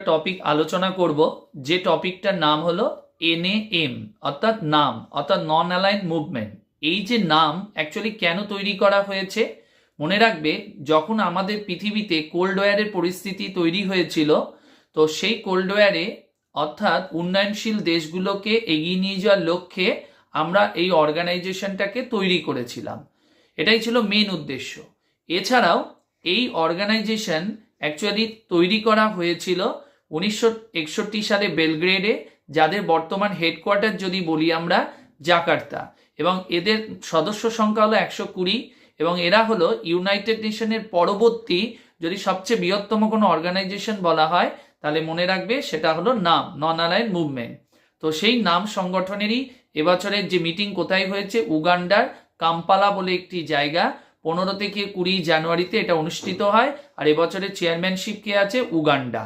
Topic আলোচনা করব, যে টপিকটার নাম হলো NAM অর্থাৎ নাম অর্থাৎ নন অ্যালাইন মুভমেন্ট। এই যে নাম অ্যাকচুয়ালি কেন তৈরি করা হয়েছে, মনে রাখবে যখন আমাদের পৃথিবীতে কোল্ড ওয়ারের পরিস্থিতি তৈরি হয়েছিল, তো সেই কোল্ড ওয়ারে অর্থাৎ উন্নয়নশীল দেশগুলোকে এগিয়ে নিয়ে যাওয়ার লক্ষ্যে আমরা এই অর্গানাইজেশনটাকে তৈরি করেছিলাম। এটাই ছিল মেন উদ্দেশ্য। এছাড়াও এই অর্গানাইজেশন অ্যাকচুয়ালি তৈরি করা হয়েছিল 1961 সালে বেলগ্রেডে, যাদের বর্তমান হেডকোয়ার্টার যদি বলি আমরা জাকার্তা, এবং এদের সদস্য সংখ্যা হলো 120, এবং এরা হলো ইউনাইটেড নেশনের পরবর্তী যদি সবচেয়ে বৃহত্তম কোনো অর্গানাইজেশন বলা হয় তাহলে মনে রাখবে সেটা হলো নাম, নন অ্যালাইন মুভমেন্ট। তো সেই নাম সংগঠনেরই এবছরের যে মিটিং কোথায় হয়েছে, উগান্ডার কাম্পালা বলে একটি জায়গা, 15 থেকে 20 জানুয়ারিতে এটা অনুষ্ঠিত হয়। আর এবছরের চেয়ারম্যানশিপ কে আছে, উগান্ডা।